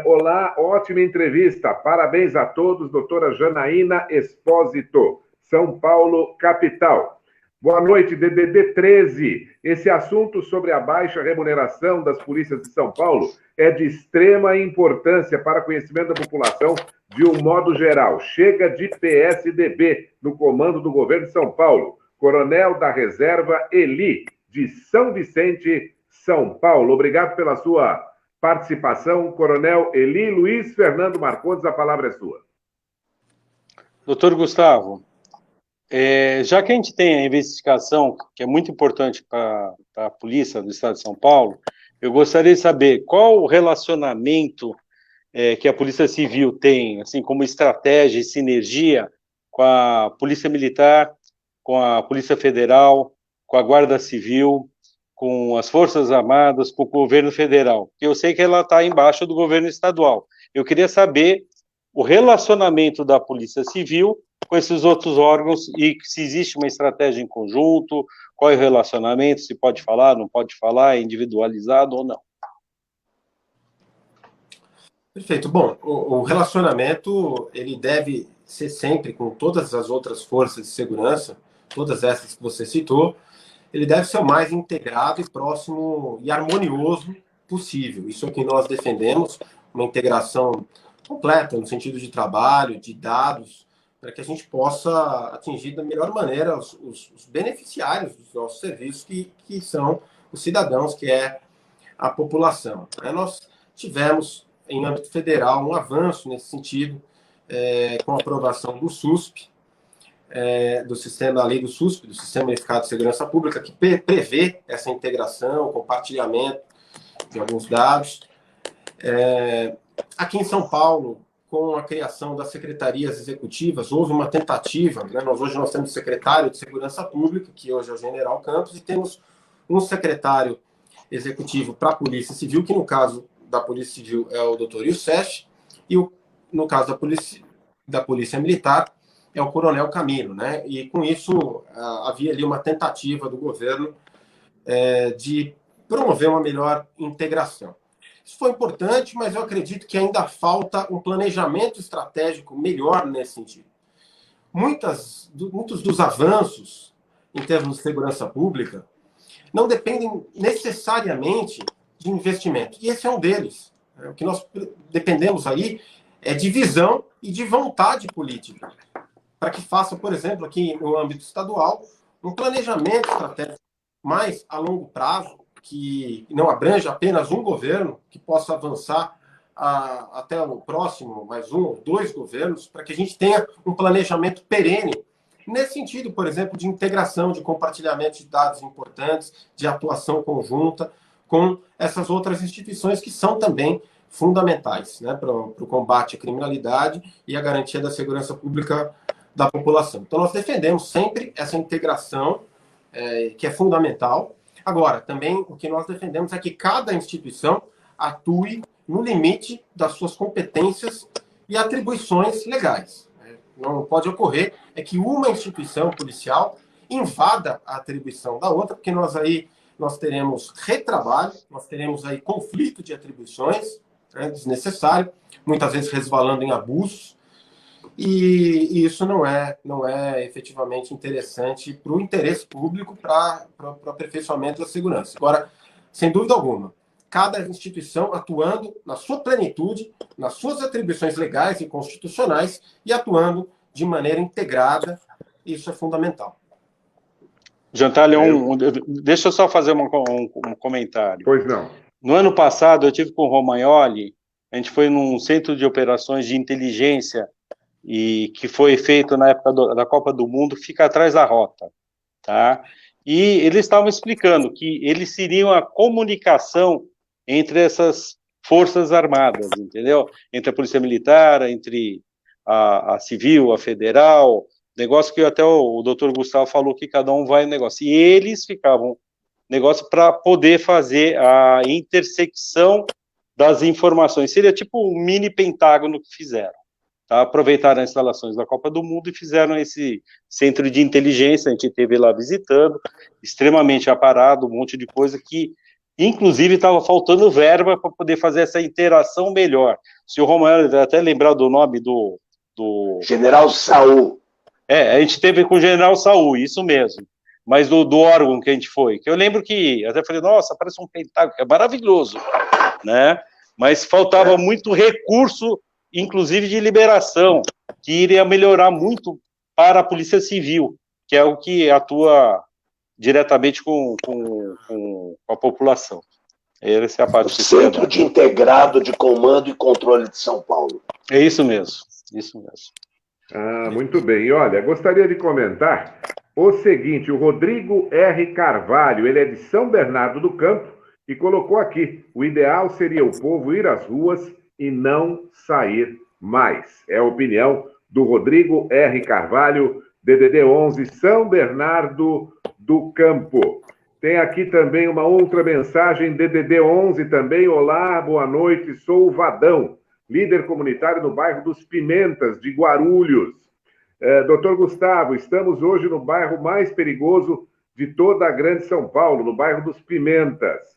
Olá, ótima entrevista. Parabéns a todos, doutora Janaína Espósito, São Paulo, capital. Boa noite, DDD 13. Esse assunto sobre a baixa remuneração das polícias de São Paulo é de extrema importância para conhecimento da população de um modo geral. Chega de PSDB no comando do governo de São Paulo. Coronel da Reserva Eli, de São Vicente, São Paulo. Obrigado pela sua participação, Coronel Eli. Luiz Fernando Marcondes, a palavra é sua. Doutor Gustavo, já que a gente tem a investigação, que é muito importante para a polícia do estado de São Paulo, eu gostaria de saber qual o relacionamento que a Polícia Civil tem, assim, como estratégia e sinergia com a Polícia Militar, com a Polícia Federal, com a Guarda Civil, com as Forças Armadas, com o governo federal. Eu sei que ela está embaixo do governo estadual. Eu queria saber o relacionamento da Polícia Civil com esses outros órgãos e se existe uma estratégia em conjunto, qual é o relacionamento, se pode falar, não pode falar, é individualizado ou não. Perfeito. Bom, o relacionamento, ele deve ser sempre com todas as outras forças de segurança, todas essas que você citou, ele deve ser o mais integrado e próximo e harmonioso possível. Isso é o que nós defendemos, uma integração completa no sentido de trabalho, de dados, para que a gente possa atingir da melhor maneira os beneficiários dos nossos serviços, que são os cidadãos, que é a população. Nós tivemos, em âmbito federal, um avanço nesse sentido, com a aprovação do SUSP, do sistema, da lei do SUSP, do Sistema Unificado de Segurança Pública, que prevê essa integração, compartilhamento de alguns dados. Aqui em São Paulo, com a criação das secretarias executivas, houve uma tentativa, né? Hoje nós temos o secretário de Segurança Pública, que hoje é o General Campos, e temos um secretário executivo para a Polícia Civil, que no caso da Polícia Civil é o doutor Youssef, e no caso da Polícia Militar é o Coronel Camilo, né? E com isso havia ali uma tentativa do governo de promover uma melhor integração. Isso foi importante, mas eu acredito que ainda falta um planejamento estratégico melhor nesse sentido. Muitos dos avanços em termos de segurança pública não dependem necessariamente de investimento. E esse é um deles. O que nós dependemos aí é de visão e de vontade política, para que faça, por exemplo, aqui no âmbito estadual, um planejamento estratégico mais a longo prazo, que não abrange apenas um governo, que possa avançar até o próximo, mais um ou dois governos, para que a gente tenha um planejamento perene, nesse sentido, por exemplo, de integração, de compartilhamento de dados importantes, de atuação conjunta com essas outras instituições que são também fundamentais, né, para o combate à criminalidade e a garantia da segurança pública da população. Então, nós defendemos sempre essa integração, que é fundamental. Agora, também o que nós defendemos é que cada instituição atue no limite das suas competências e atribuições legais. não pode ocorrer é que uma instituição policial invada a atribuição da outra, porque nós teremos retrabalho, nós teremos aí conflito de atribuições, né, desnecessário, muitas vezes resvalando em abusos, e isso não é efetivamente interessante para o interesse público, para o aperfeiçoamento da segurança. Agora, sem dúvida alguma, cada instituição atuando na sua plenitude, nas suas atribuições legais e constitucionais, e atuando de maneira integrada, isso é fundamental. Jantalha, deixa eu só fazer um comentário. Pois não. No ano passado, eu tive com o Romagnoli, a gente foi num centro de operações de inteligência e que foi feito na época da Copa do Mundo, fica atrás da rota, tá? E eles estavam explicando que eles seriam a comunicação entre essas forças armadas, entendeu? Entre a Polícia Militar, entre a Civil, a Federal, negócio que até o doutor Gustavo falou que cada um vai no negócio. E eles ficavam negócio para poder fazer a intersecção das informações. Seria tipo um mini pentágono que fizeram. Tá? Aproveitaram as instalações da Copa do Mundo e fizeram esse centro de inteligência, a gente esteve lá visitando, extremamente aparado, um monte de coisa que, inclusive, estava faltando verba para poder fazer essa interação melhor. Se o Romagnoli até lembrar do nome do... General Saul. A gente teve com o General Saul, isso mesmo, mas do órgão que a gente foi, que eu lembro que, até falei, nossa, parece um pentágono, que é maravilhoso, né? Mas faltava muito recurso, inclusive de liberação, que iria melhorar muito para a Polícia Civil, que é o que atua diretamente com a população. Essa é a parte. O Centro de Integrado de Comando e Controle de São Paulo. É isso mesmo, isso mesmo. Ah, muito bem. E olha, gostaria de comentar o seguinte, o Rodrigo R. Carvalho, ele é de São Bernardo do Campo e colocou aqui, o ideal seria o povo ir às ruas e não sair mais. É a opinião do Rodrigo R. Carvalho, DDD 11, São Bernardo do Campo. Tem aqui também uma outra mensagem, DDD 11 também. Olá, boa noite, sou o Vadão, líder comunitário no bairro dos Pimentas, de Guarulhos. Doutor Gustavo, estamos hoje no bairro mais perigoso de toda a grande São Paulo, no bairro dos Pimentas.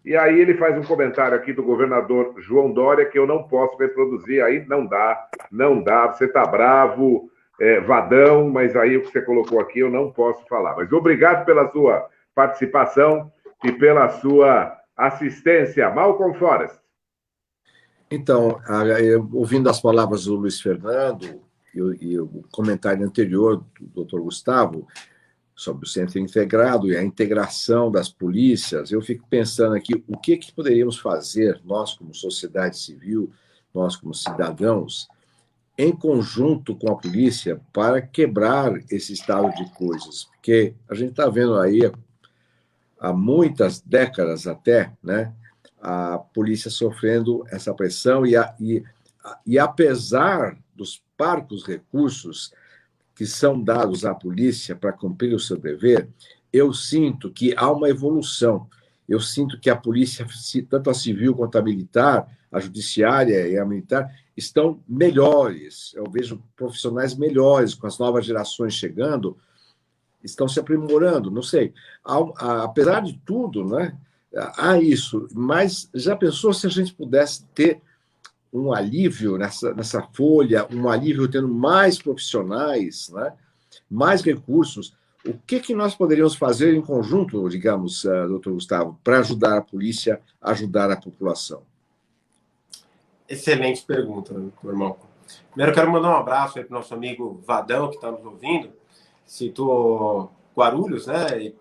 E aí ele faz um comentário aqui do governador João Dória que eu não posso reproduzir, aí não dá, você está bravo, Vadão, mas aí o que você colocou aqui eu não posso falar. Mas obrigado pela sua participação e pela sua assistência. Malcolm Forrest. Então, ouvindo as palavras do Luiz Fernando e o comentário anterior do Dr. Gustavo sobre o Centro Integrado e a integração das polícias, eu fico pensando aqui o que poderíamos fazer, nós como sociedade civil, nós como cidadãos, em conjunto com a polícia, para quebrar esse estado de coisas. Porque a gente está vendo aí, há muitas décadas até, né, a polícia sofrendo essa pressão e apesar dos parcos recursos que são dados à polícia para cumprir o seu dever, eu sinto que há uma evolução. Eu sinto que a polícia, tanto a civil quanto a militar, a judiciária e a militar, estão melhores. Eu vejo profissionais melhores, com as novas gerações chegando, estão se aprimorando, não sei. Apesar de tudo, né, há isso, mas já pensou se a gente pudesse ter um alívio nessa folha, um alívio tendo mais profissionais, né, mais recursos? O que nós poderíamos fazer em conjunto, digamos, doutor Gustavo, para ajudar a polícia a ajudar a população? Excelente pergunta, meu irmão. Primeiro, eu quero mandar um abraço para o nosso amigo Vadão, que está nos ouvindo. Citou Guarulhos, né? E,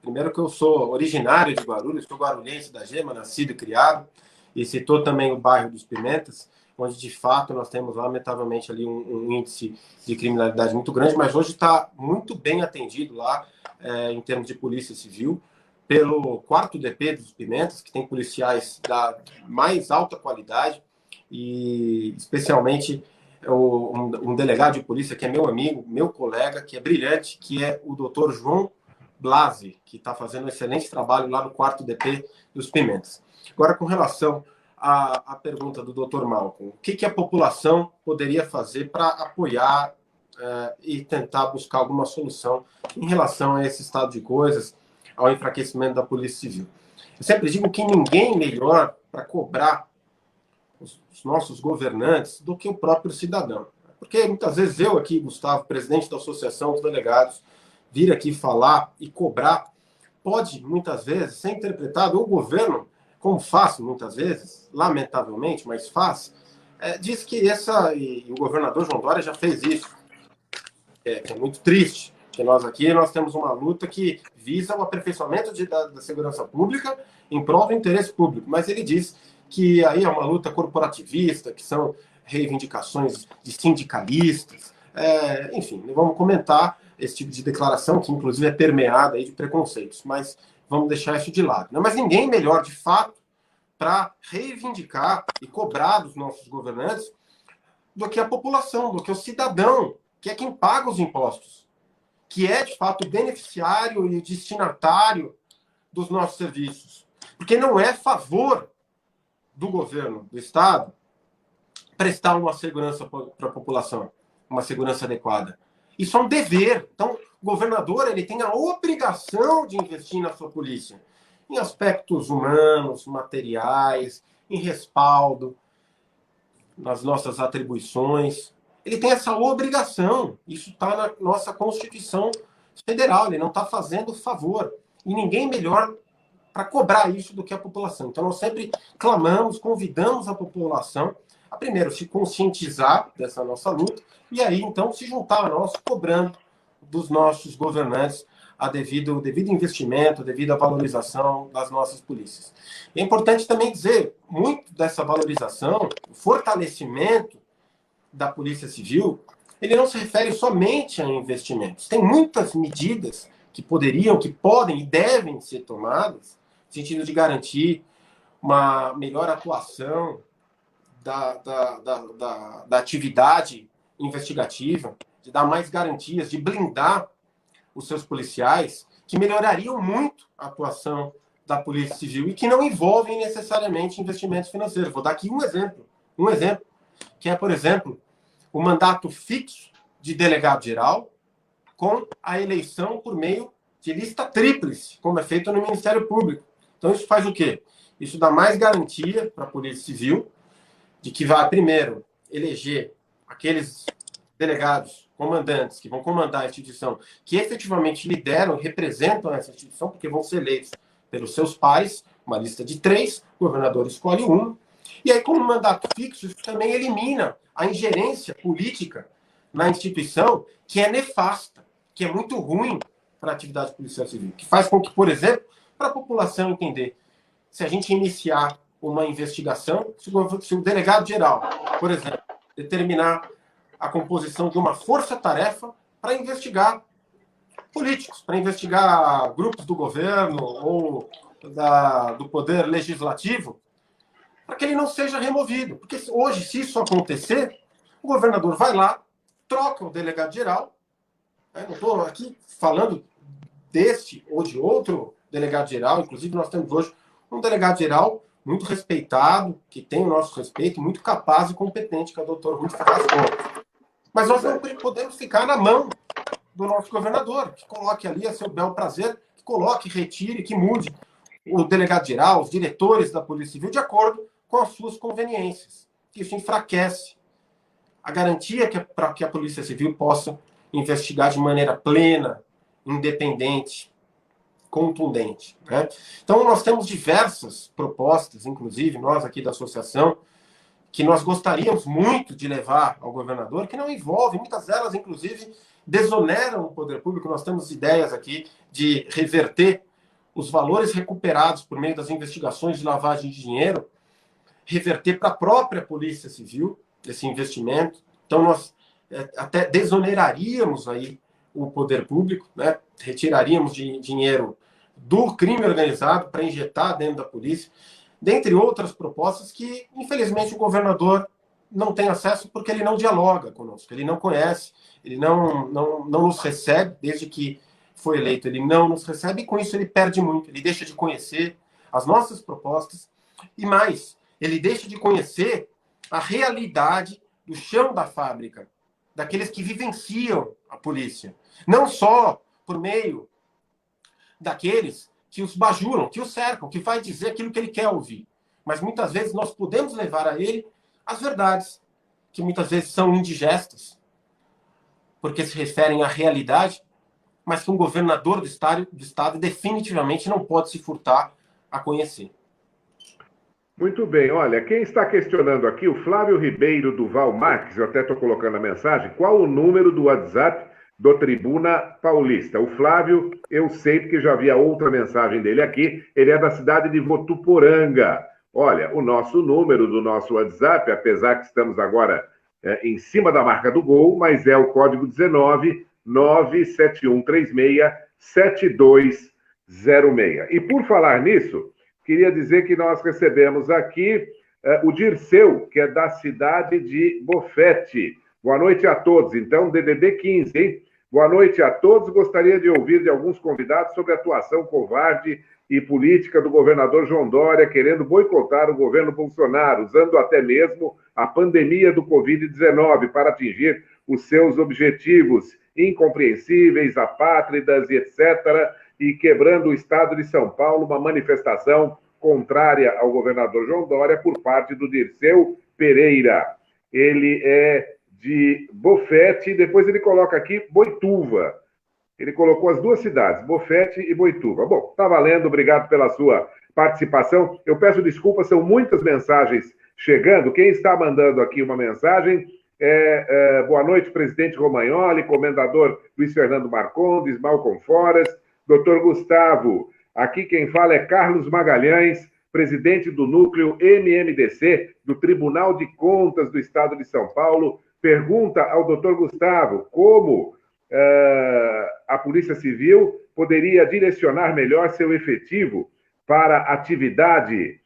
primeiro que eu sou originário de Guarulhos, sou guarulhense da Gema, nascido e criado. E citou também o bairro dos Pimentas, onde, de fato, nós temos, lamentavelmente, ali um índice de criminalidade muito grande, mas hoje está muito bem atendido lá, em termos de polícia civil, pelo 4º DP dos Pimentas, que tem policiais da mais alta qualidade, e especialmente um delegado de polícia que é meu amigo, meu colega, que é brilhante, que é o doutor João Blasi, que está fazendo um excelente trabalho lá no 4º DP dos Pimentas. Agora, com relação à pergunta do doutor Malcolm, o que a população poderia fazer para apoiar e tentar buscar alguma solução em relação a esse estado de coisas, ao enfraquecimento da Polícia Civil. Eu sempre digo que ninguém melhor para cobrar os nossos governantes do que o próprio cidadão. Porque muitas vezes eu aqui, Gustavo, presidente da Associação dos Delegados, vir aqui falar e cobrar, pode muitas vezes ser interpretado, o governo, como faz muitas vezes, lamentavelmente, mas faz, diz que e o governador João Dória já fez isso, que é muito triste, porque nós temos uma luta que visa o aperfeiçoamento da segurança pública em prol do interesse público, mas ele diz que aí é uma luta corporativista, que são reivindicações de sindicalistas, enfim, não vamos comentar esse tipo de declaração, que inclusive é permeada aí de preconceitos, mas vamos deixar isso de lado. Mas ninguém melhor, de fato, para reivindicar e cobrar dos nossos governantes do que a população, do que o cidadão, que é quem paga os impostos, que é, de fato, o beneficiário e destinatário dos nossos serviços. Porque não é favor do governo, do Estado, prestar uma segurança para a população, uma segurança adequada. Isso é um dever. Então, o governador ele tem a obrigação de investir na sua polícia, em aspectos humanos, materiais, em respaldo, nas nossas atribuições. Ele tem essa obrigação. Isso está na nossa Constituição Federal. Ele não está fazendo favor. E ninguém melhor para cobrar isso do que a população. Então, nós sempre clamamos, convidamos a população a, primeiro, se conscientizar dessa nossa luta e aí, então, se juntar a nós, cobrando dos nossos governantes o devido investimento, a devida valorização das nossas polícias. É importante também dizer, muito dessa valorização, o fortalecimento da Polícia Civil, ele não se refere somente a investimentos. Tem muitas medidas que podem e devem ser tomadas no sentido de garantir uma melhor atuação da atividade investigativa, de dar mais garantias, de blindar os seus policiais, que melhorariam muito a atuação da Polícia Civil e que não envolvem necessariamente investimentos financeiros. Vou dar aqui um exemplo, que é, por exemplo, o mandato fixo de delegado-geral com a eleição por meio de lista tríplice, como é feito no Ministério Público. Então, isso faz o quê? Isso dá mais garantia para a Polícia Civil de que vai, primeiro, eleger aqueles delegados, comandantes, que vão comandar a instituição, que efetivamente lideram e representam essa instituição, porque vão ser eleitos pelos seus pares, uma lista de 3, o governador escolhe um, e aí, como mandato fixo, isso também elimina a ingerência política na instituição, que é nefasta, que é muito ruim para a atividade policial civil, que faz com que, por exemplo, para a população entender, se a gente iniciar uma investigação, se o delegado-geral, por exemplo, determinar a composição de uma força-tarefa para investigar políticos, para investigar grupos do governo ou do poder legislativo, para que ele não seja removido. Porque hoje, se isso acontecer, o governador vai lá, troca o delegado-geral. Não estou aqui falando deste ou de outro delegado-geral, inclusive nós temos hoje um delegado-geral muito respeitado, que tem o nosso respeito, muito capaz e competente, que é o doutor Rui Ferraz Gomes. Mas nós não podemos ficar na mão do nosso governador, que coloque ali a seu bel prazer, que coloque, retire, que mude o delegado-geral, os diretores da Polícia Civil, de acordo com as suas conveniências. Isso enfraquece a garantia para que a Polícia Civil possa investigar de maneira plena, independente, contundente. Né? Então, nós temos diversas propostas, inclusive nós aqui da associação, que nós gostaríamos muito de levar ao governador, que não envolvem, muitas delas, inclusive, desoneram o poder público. Nós temos ideias aqui de reverter os valores recuperados por meio das investigações de lavagem de dinheiro, reverter para a própria Polícia Civil esse investimento. Então, nós até desoneraríamos aí o poder público, né? Retiraríamos dinheiro do crime organizado para injetar dentro da polícia, dentre outras propostas que, infelizmente, o governador não tem acesso porque ele não dialoga conosco, ele não conhece, ele não nos recebe, desde que foi eleito, ele não nos recebe, e com isso ele perde muito, ele deixa de conhecer as nossas propostas, e mais, ele deixa de conhecer a realidade do chão da fábrica daqueles que vivenciam a polícia. Não só por meio daqueles que os bajulam, que os cercam, que vai dizer aquilo que ele quer ouvir. Mas muitas vezes nós podemos levar a ele as verdades, que muitas vezes são indigestas, porque se referem à realidade, mas que um governador do estado definitivamente não pode se furtar a conhecer. Muito bem, olha, quem está questionando aqui, o Flávio Ribeiro Duval Marques, eu até estou colocando a mensagem, qual o número do WhatsApp do Tribuna Paulista? O Flávio, eu sei porque já havia outra mensagem dele aqui, ele é da cidade de Votuporanga. Olha, o nosso número do nosso WhatsApp, apesar que estamos agora em cima da marca do gol, mas é o código 19 97136 7206. E por falar nisso, queria dizer que nós recebemos aqui o Dirceu, que é da cidade de Bofete. Boa noite a todos. Então, DDD 15, hein? Boa noite a todos. Gostaria de ouvir de alguns convidados sobre a atuação covarde e política do governador João Dória, querendo boicotar o governo Bolsonaro, usando até mesmo a pandemia do Covid-19 para atingir os seus objetivos incompreensíveis, apátridas e etc., e quebrando o Estado de São Paulo, uma manifestação contrária ao governador João Dória por parte do Dirceu Pereira. Ele é de Bofete, depois ele coloca aqui Boituva. Ele colocou as duas cidades, Bofete e Boituva. Bom, tá valendo, obrigado pela sua participação. Eu peço desculpas, são muitas mensagens chegando. Quem está mandando aqui uma mensagem boa noite, presidente Romagnoli, comendador Luiz Fernando Marcondes, Malcolm Forest, doutor Gustavo. Aqui quem fala é Carlos Magalhães, presidente do núcleo MMDC, do Tribunal de Contas do Estado de São Paulo. Pergunta ao doutor Gustavo como a Polícia Civil poderia direcionar melhor seu efetivo para atividade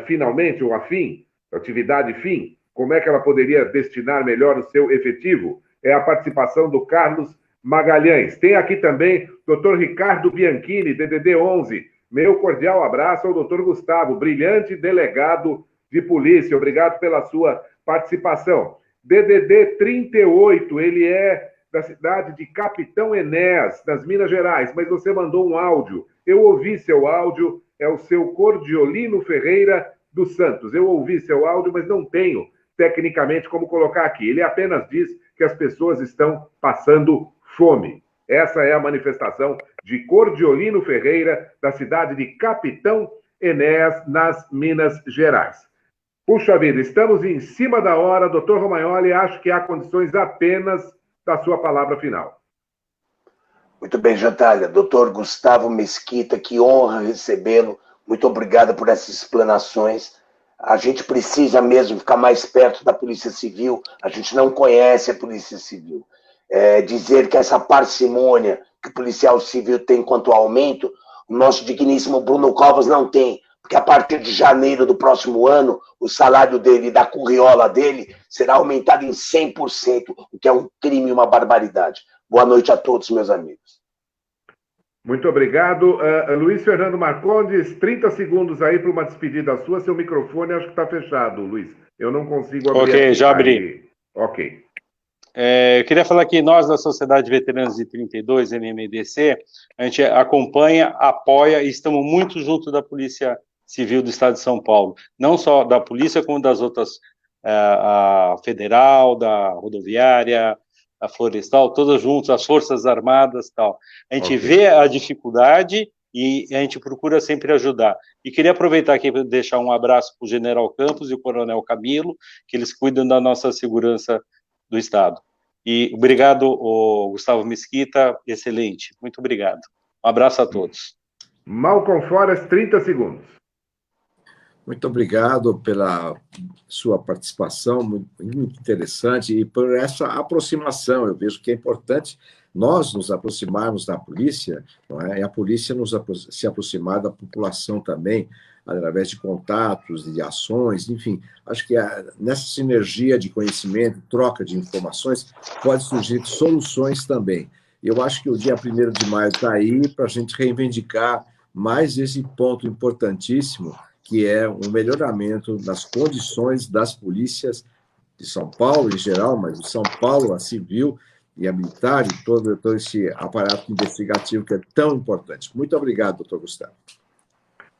finalmente, ou afim, atividade fim. Como é que ela poderia destinar melhor o seu efetivo? É a participação do Carlos Magalhães. Tem aqui também o Dr. Ricardo Bianchini, DDD 11. Meu cordial abraço ao Dr. Gustavo, brilhante delegado de polícia. Obrigado pela sua participação. DDD 38, ele é da cidade de Capitão Enéas, das Minas Gerais, mas você mandou um áudio. Eu ouvi seu áudio, é o seu Cordiolino Ferreira dos Santos. Eu ouvi seu áudio, mas não tenho tecnicamente como colocar aqui. Ele apenas diz que as pessoas estão passando fome. Essa é a manifestação de Cordiolino Ferreira, da cidade de Capitão Enéas, nas Minas Gerais. Puxa vida, estamos em cima da hora. Doutor Romagnoli, acho que há condições apenas da sua palavra final. Muito bem, Jantalha. Doutor Gustavo Mesquita, que honra recebê-lo. Muito obrigado por essas explanações. A gente precisa mesmo ficar mais perto da Polícia Civil. A gente não conhece a Polícia Civil. Dizer que essa parcimônia que o policial civil tem quanto ao aumento, o nosso digníssimo Bruno Covas não tem. Porque a partir de janeiro do próximo ano, o salário dele e da curriola dele será aumentado em 100%, o que é um crime e uma barbaridade. Boa noite a todos, meus amigos. Muito obrigado. Luiz Fernando Marcondes, 30 segundos aí para uma despedida sua. Seu microfone acho que está fechado, Luiz. Eu não consigo abrir. Ok, já abri. Ok. Eu queria falar que nós, da Sociedade de Veteranos de 32, MMDC, a gente acompanha, apoia e estamos muito junto da Polícia Civil do Estado de São Paulo. Não só da polícia, como das outras, a federal, da rodoviária, a florestal, todas juntas, as Forças Armadas e tal. A gente vê a dificuldade e a gente procura sempre ajudar. E queria aproveitar aqui para deixar um abraço para o General Campos e o Coronel Camilo, que eles cuidam da nossa segurança do Estado. E obrigado, Gustavo Mesquita, excelente. Muito obrigado. Um abraço a todos. Malcolm Forest, 30 segundos. Muito obrigado pela sua participação, muito interessante, e por essa aproximação. Eu vejo que é importante nós nos aproximarmos da polícia, não é? E a polícia se aproximar da população também, através de contatos, de ações, enfim. Acho que nessa sinergia de conhecimento, troca de informações, pode surgir soluções também. Eu acho que o dia 1º de maio está aí para a gente reivindicar mais esse ponto importantíssimo, que é o melhoramento das condições das polícias de São Paulo, em geral, mas de São Paulo, a civil e a militar, e todo esse aparato investigativo que é tão importante. Muito obrigado, doutor Gustavo.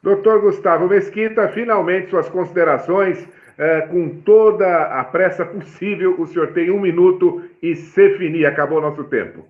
Doutor Gustavo Mesquita, finalmente suas considerações, com toda a pressa possível. O senhor tem 1 minuto e se finir, acabou o nosso tempo.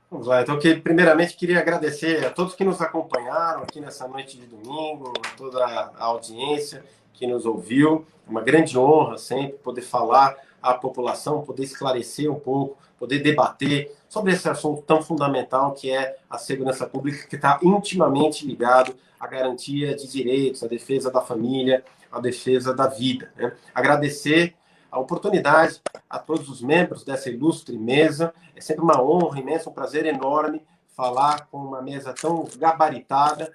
Vamos lá, então, primeiramente queria agradecer a todos que nos acompanharam aqui nessa noite de domingo, a toda a audiência que nos ouviu. Uma grande honra sempre poder falar à população, poder esclarecer um pouco, poder debater sobre esse assunto tão fundamental que é a segurança pública, que está intimamente ligado à garantia de direitos, à defesa da família, à defesa da vida, né? Agradecer a oportunidade a todos os membros dessa ilustre mesa. É sempre uma honra imensa, um prazer enorme falar com uma mesa tão gabaritada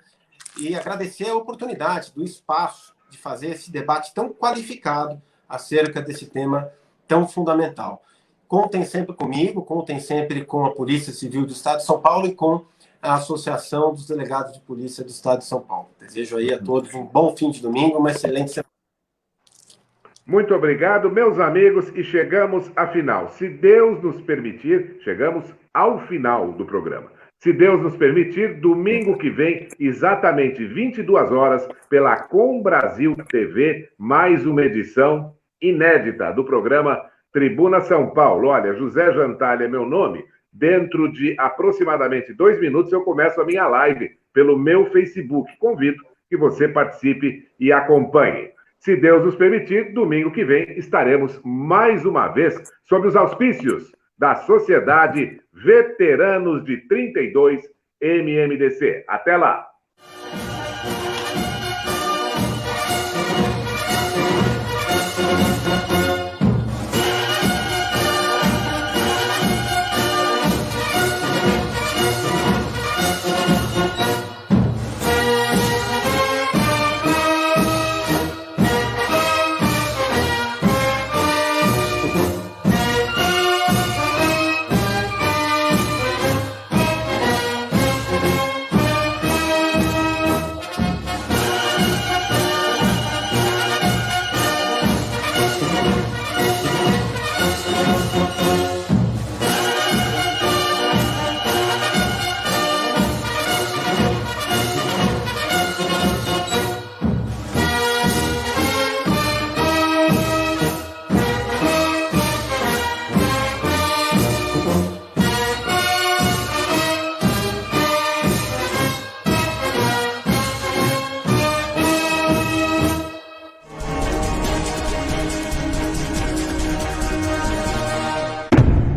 e agradecer a oportunidade do espaço de fazer esse debate tão qualificado acerca desse tema tão fundamental. Contem sempre comigo, contem sempre com a Polícia Civil do Estado de São Paulo e com a Associação dos Delegados de Polícia do Estado de São Paulo. Desejo aí a todos um bom fim de domingo, uma excelente semana. Muito obrigado, meus amigos, e chegamos à final. Se Deus nos permitir, chegamos ao final do programa. Se Deus nos permitir, domingo que vem, exatamente 22 horas, pela Com Brasil TV, mais uma edição inédita do programa Tribuna São Paulo. Olha, José Jantalha é meu nome. Dentro de aproximadamente 2 minutos eu começo a minha live pelo meu Facebook. Convido que você participe e acompanhe. Se Deus nos permitir, domingo que vem estaremos mais uma vez sob os auspícios da Sociedade Veteranos de 32 MMDC. Até lá!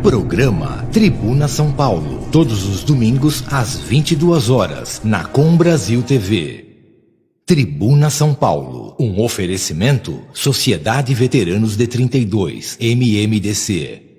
Programa Tribuna São Paulo, todos os domingos às 22 horas, na Com Brasil TV. Tribuna São Paulo, um oferecimento Sociedade Veteranos de 32, MMDC.